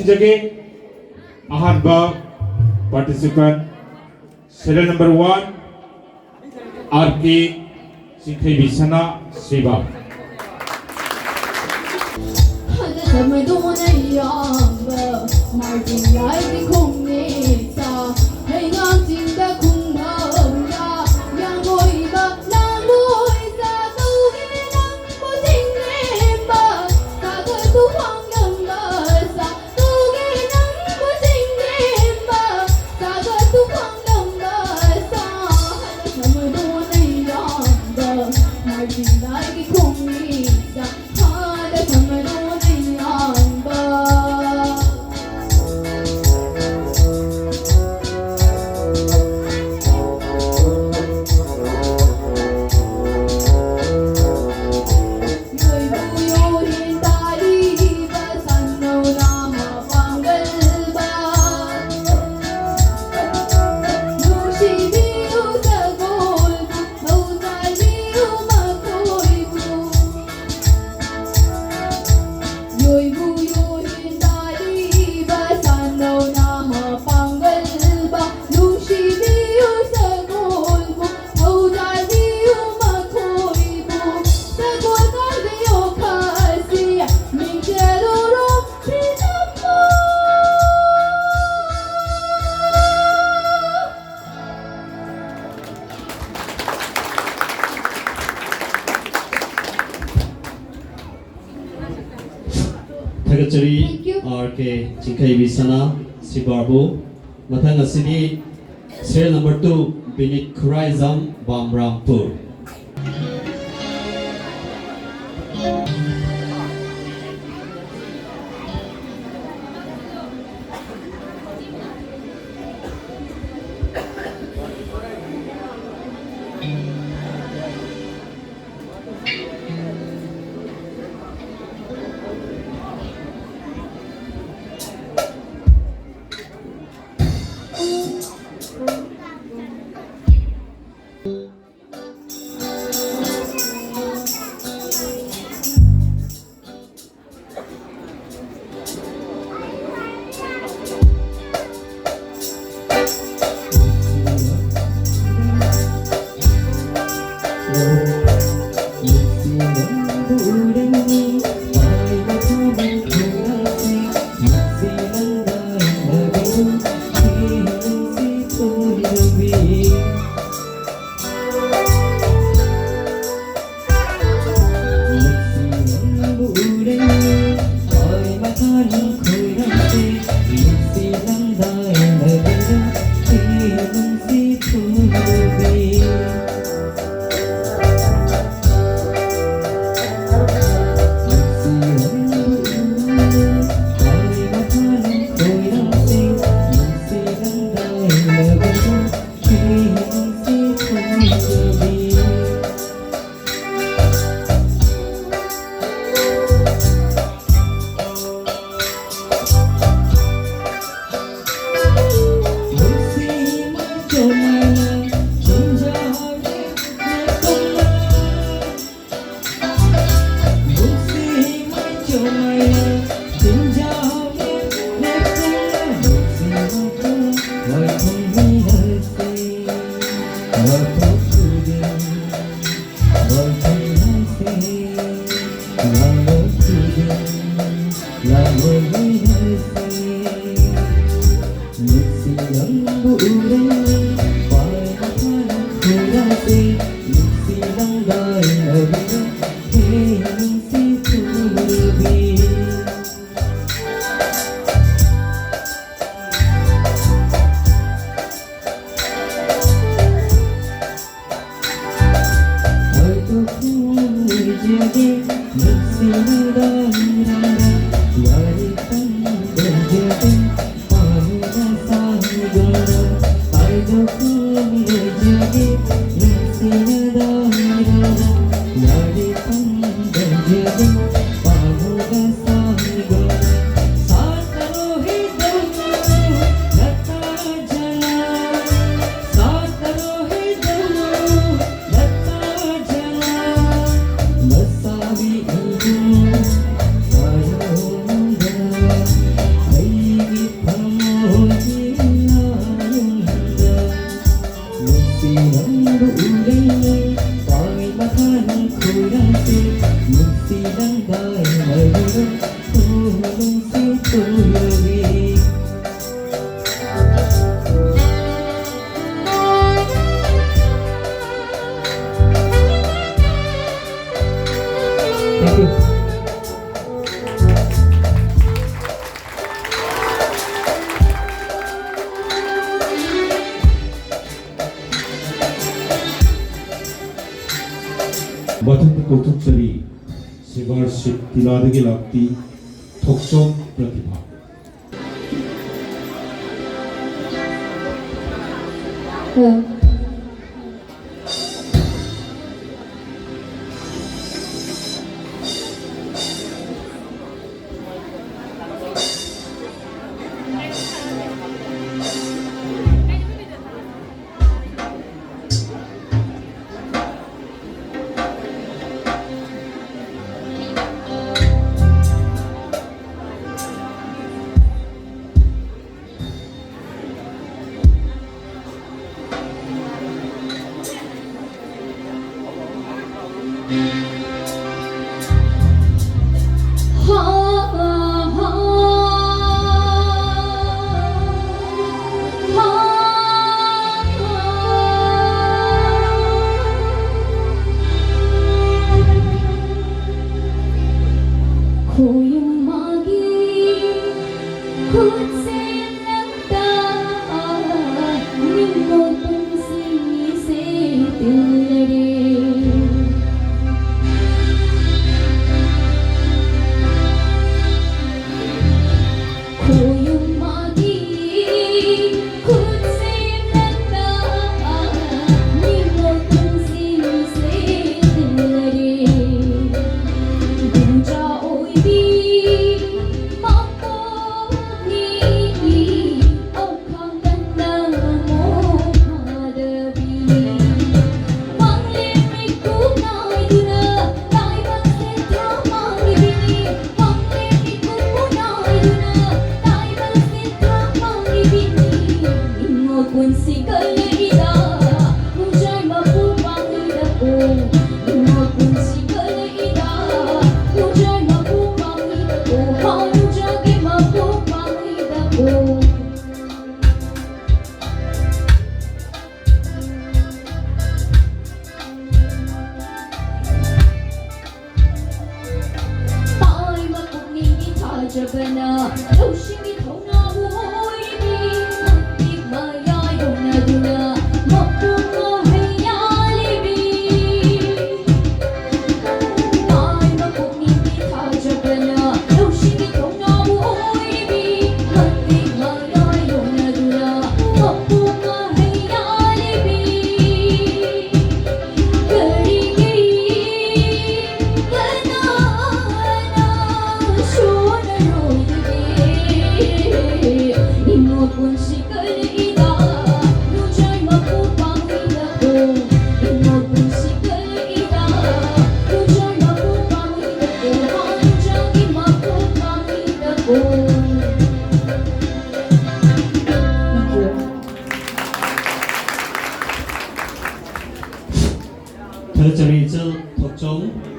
Sinjage, Ahanba participant, serial number 1, RK Sikhe Bisana Siva. Secretary RK Chingkai Bisana Sibarbu Matang Asini serial number 2 Binit Kuraizam Bamrampur. Thank you. मथक कौतुकचरी सिबारशिप तिलादगी लागती थोकचों प्रतिभा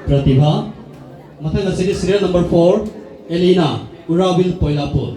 प्रतिभा मथंग असली serial number 4 Elina उराविल पोइलापुर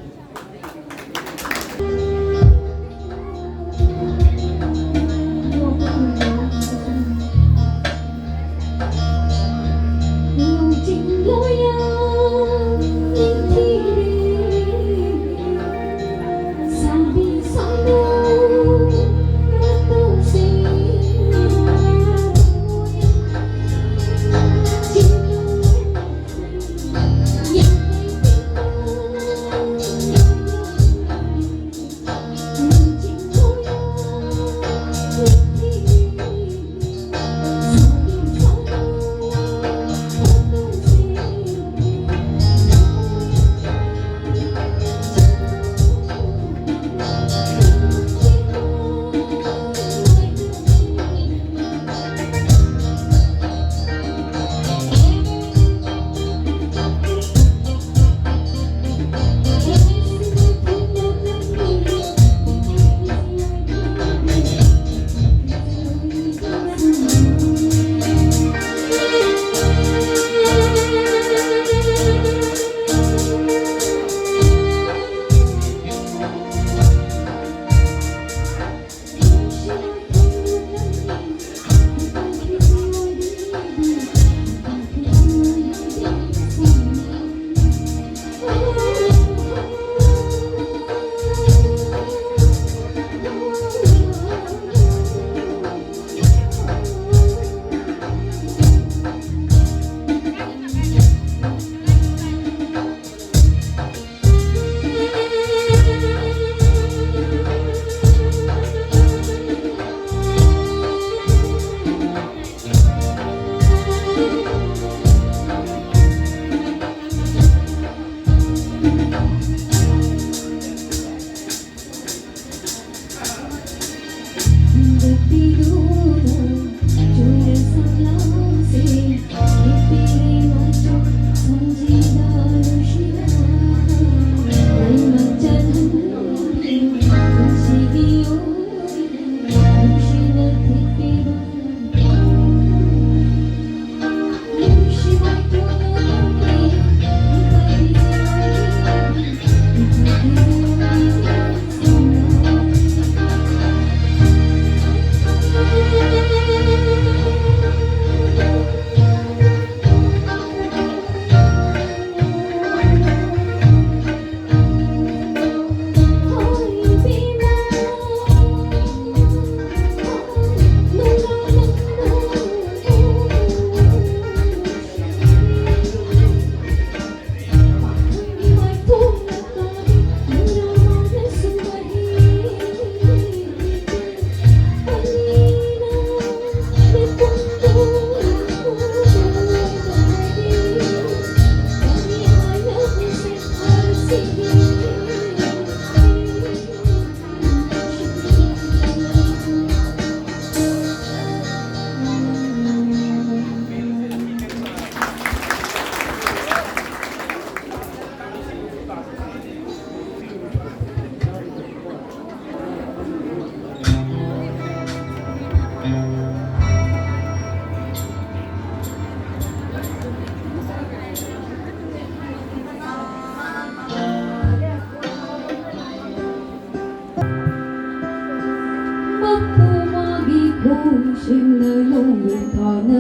心的永远他能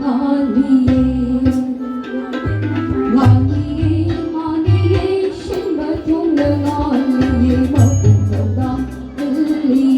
哪里耶？哪里耶？哪里耶？心不痛的哪里耶？我不走到哪里耶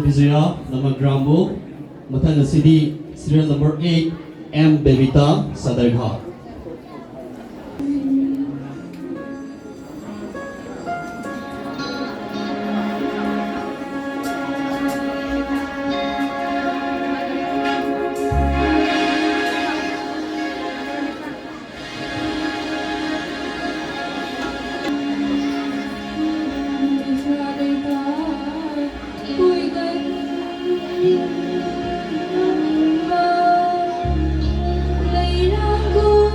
？Vijaya nama Grambo Matanga City serial number 8 M Bebita Sadargha. Lấy ra cô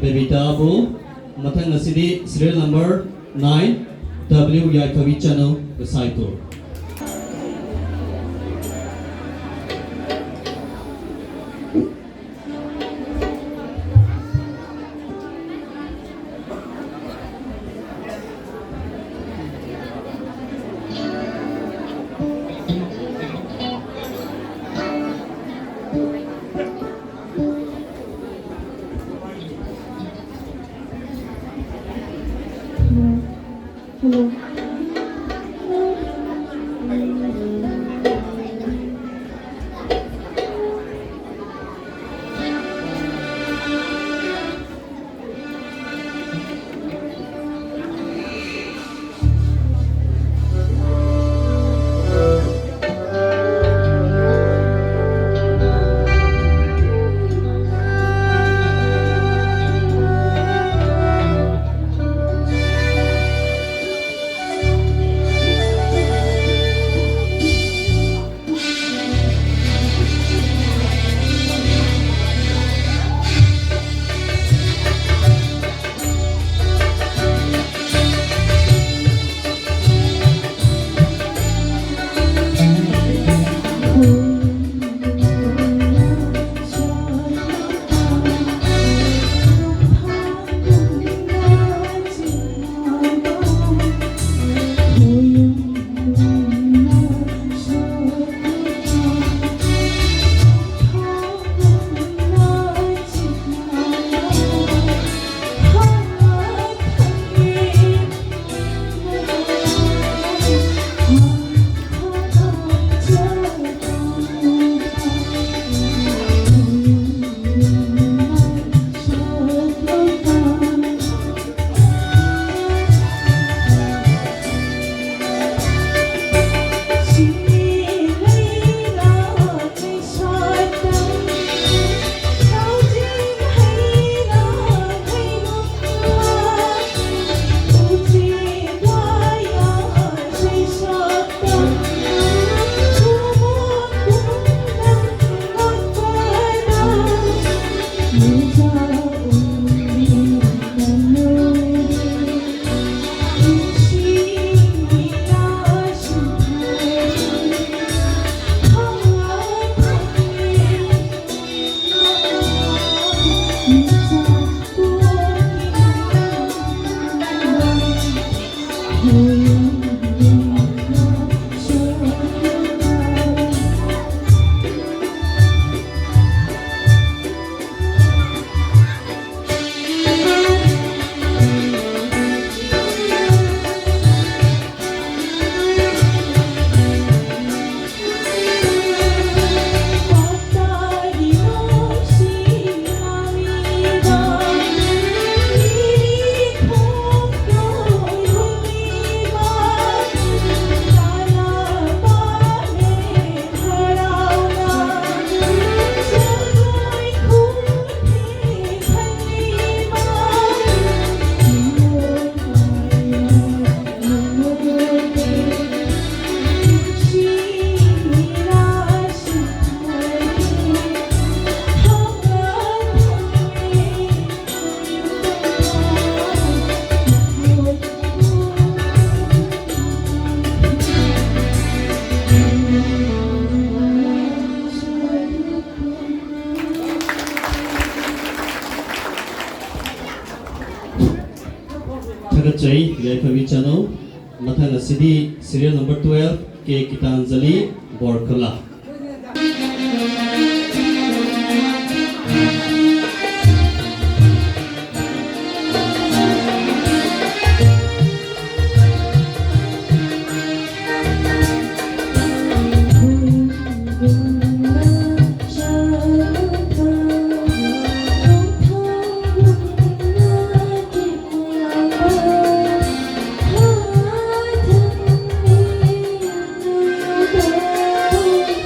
Bebitabu Matang Asidi serial number 9 W Yaikavichano Gossaipur. Hello. Tagachay Yaikavichano Matang Asidi serial number 12 K Kitanjali Borkala. Oh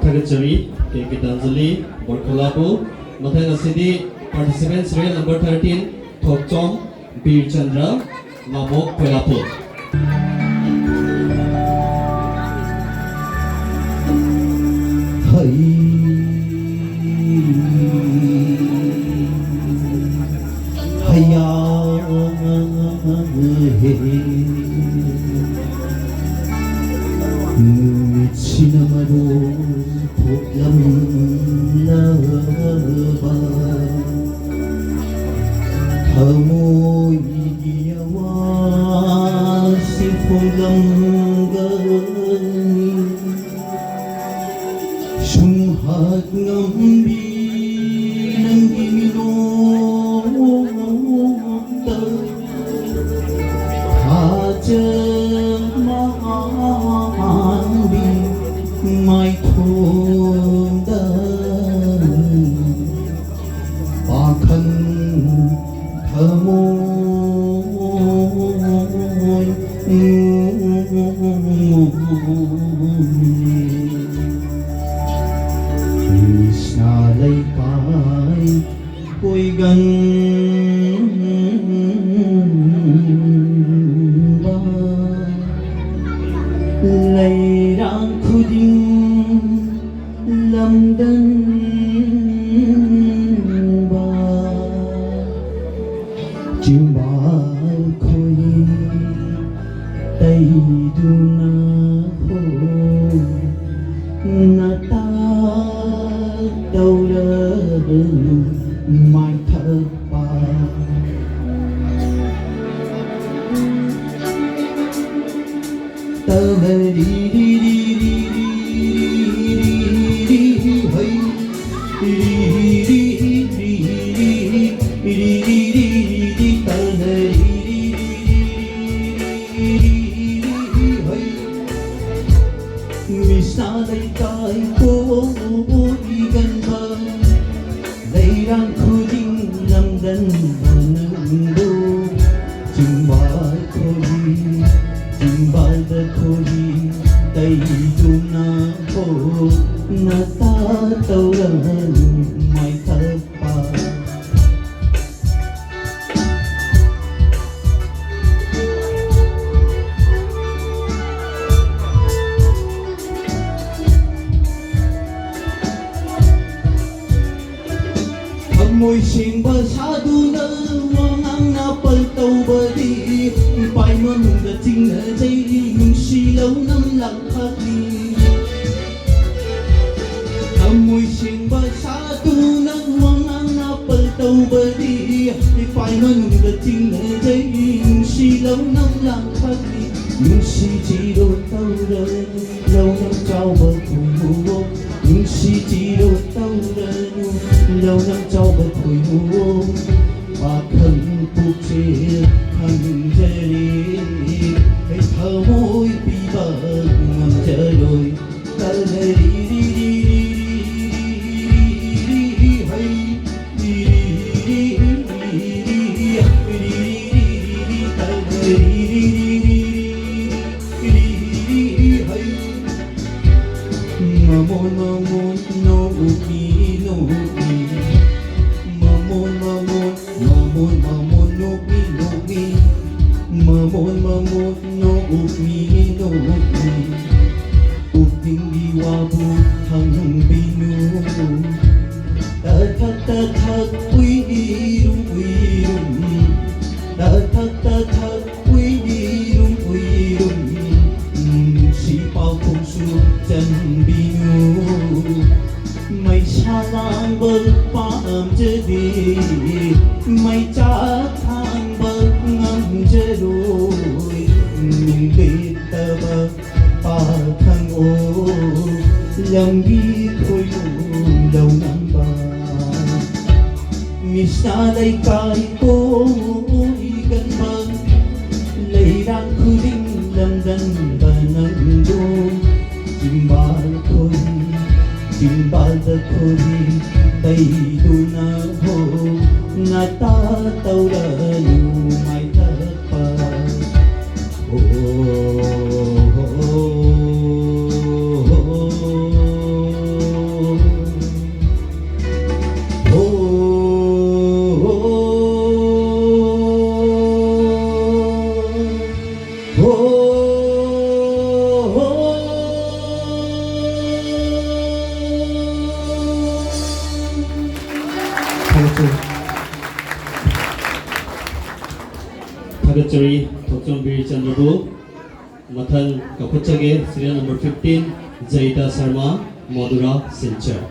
Thagachari, Kekitanjali, Borkolapu, Mathanga City, participants rail number 13, Thokchom, Bir Chandra, Mamok Pelapu. Sinamaro Poklam Lava Hamo Igiyawa Sifulam Gani Sumhat Ngambi Nangino Hajang Mahambi Mai thôn đơn ba khăn thơ môi Krishna lấy cái côi gần ba lấy rang khu đinh lâm đơn ba chim ba khôi tây du na ho na ta đâu đỡ mai thơ ba tơ đi đi đi Tây du na ho na ta tâu đơn mai thơ ba môi xin bờ xa tu nơ hoa ngang na bờ tàu bờ đi bài mơ mùng đã chính ở đây mình suy lâu năm lặng khát đi môi xin bờ xa tu nơ hoa ngang na bờ tàu bờ đi bài mơ mùng đã chính ở đây mình suy lâu năm lặng khát đi mình suy chỉ đôi tàu đời lâu năm trao bờ cùng mùa mình suy chỉ đôi tàu đời lâu năm trao bờ cùng mùa và thân phục chế thân chế đi hãy thở môi bị bờ ngầm chờ đôi ta đi đi đi đi hãy đi đi đi đi ta đi đi hãy mà môn no uki no uki Mamon no mi no mi Mamon no mi no mi Upting diwabu hang binu Ta uirum lambi khoi lâu năm ba mi sa lai kai ko i gan mang lấy đang khu đinh lâm đan ba nang do timbal da khoi dai du na ho na ta tau la nu mai ta pa Thagachari Thokchambir Chandrabu Mathan Kapachage serial number 15 Zaida Sharma Madura Silchar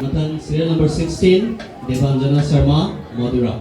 Mathan serial number 16 Devanjana Sharma Madura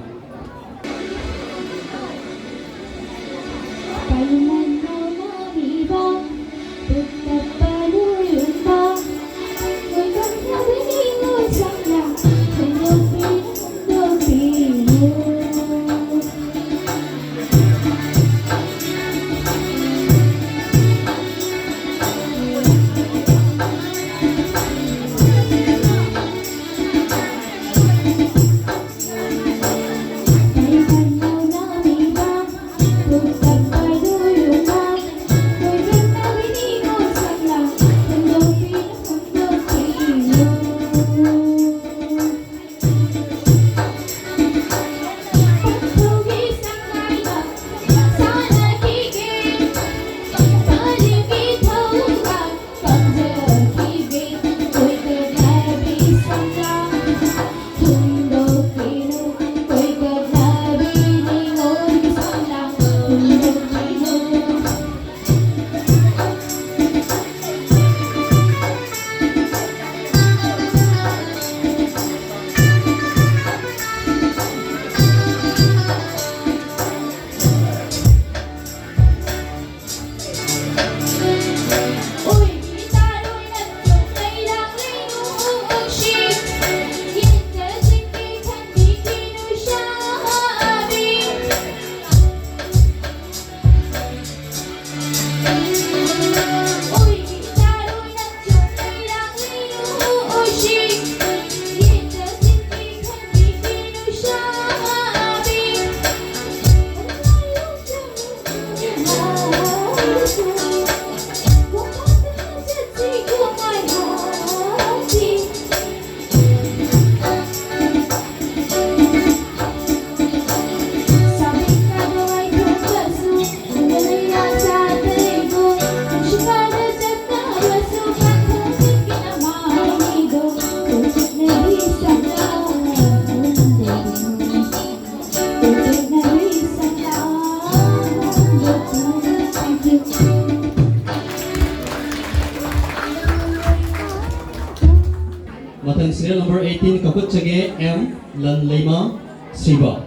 Matang serial number 18 kaput chage M Lan Lema Siba.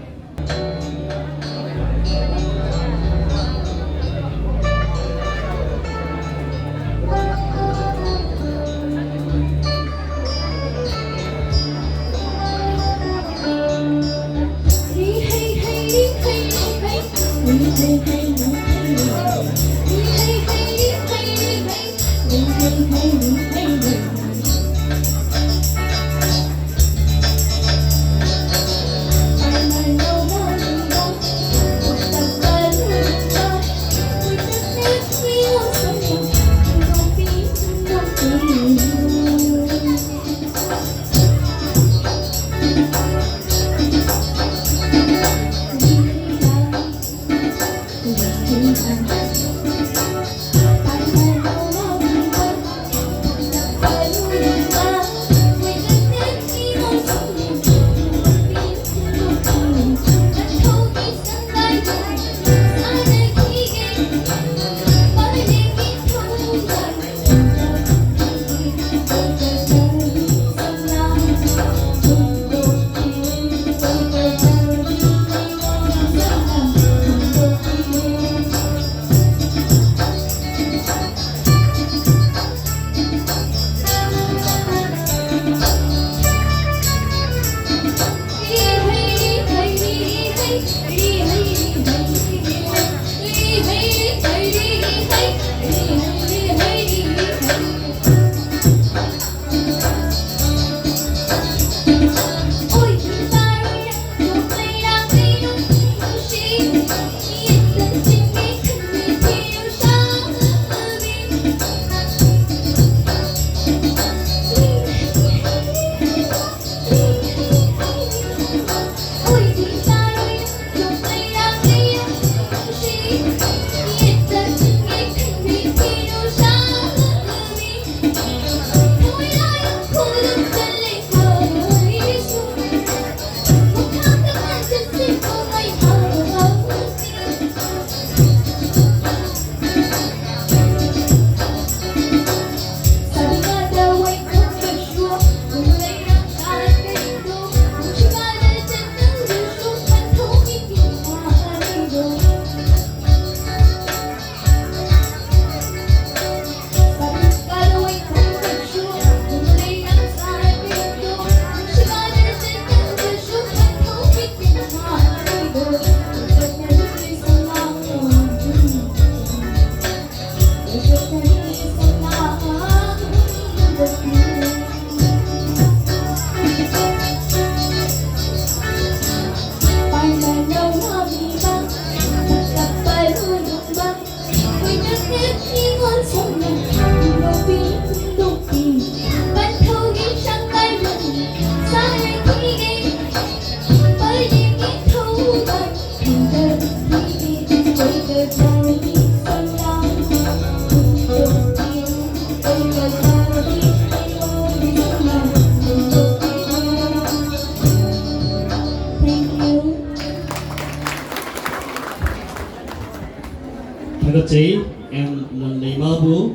Thagachi M Lan Lema Bu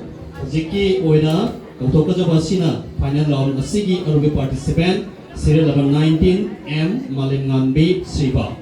Jiki Oida Kautoka Sina final round Asigi Arubi participant serial number 19 M Malim Nganbi Siba.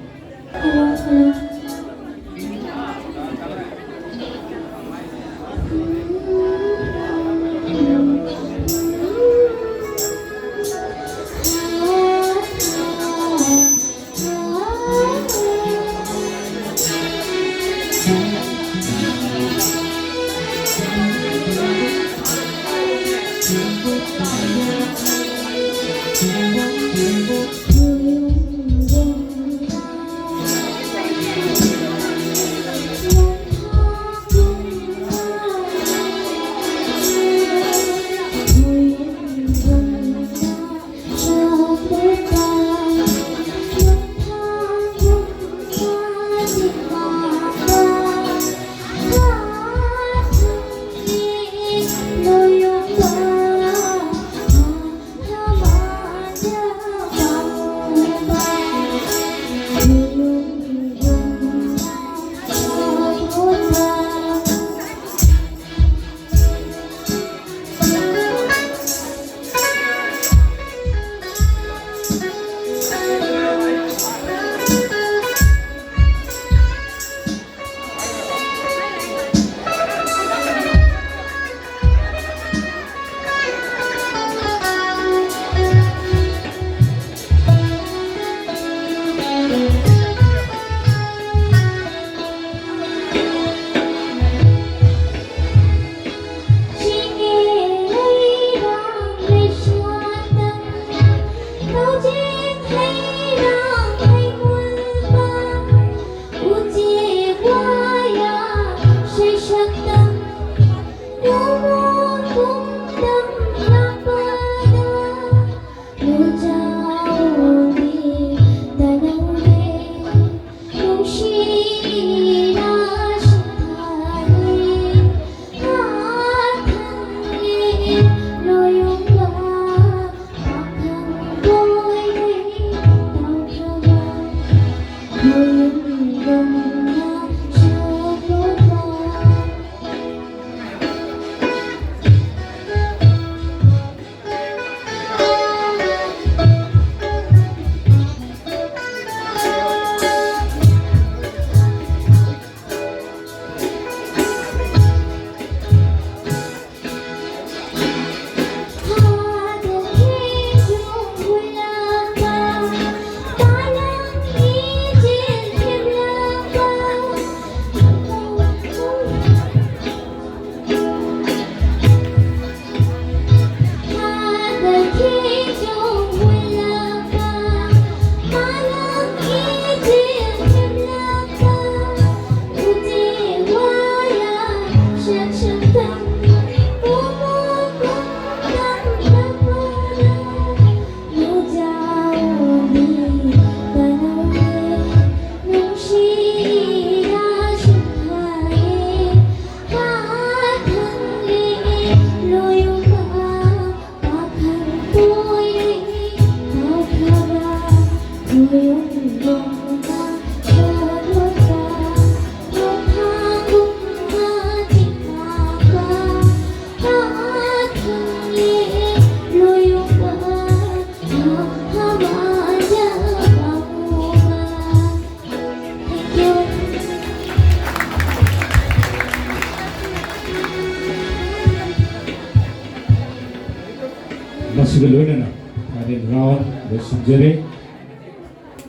ꯃꯁꯤꯒ ꯂꯣꯏꯅꯅ final round ꯂꯣꯏꯁꯤꯟꯖꯔꯦ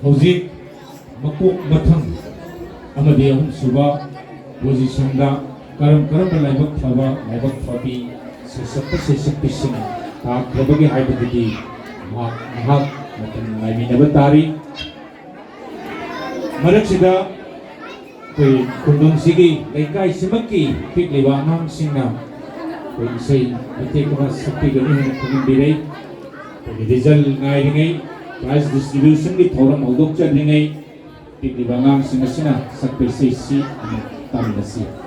ꯍꯧꯖꯤꯛ ꯃꯀꯣꯛ ꯃꯊꯪ amadi ahum suba posisyon karam-karam laibak thaba laibak thabi sesakpi sing ta khabagi haibadi mahak matan laiminaba tari maraksida koi kundung sigi laikai simaki pikliba angang singna koi isai ite kuma sakti gani hena kumin birai koi result ngai ringai prize distribution ki thoram hodok cha ringai pikliba angang singa sakpi sei si tamina si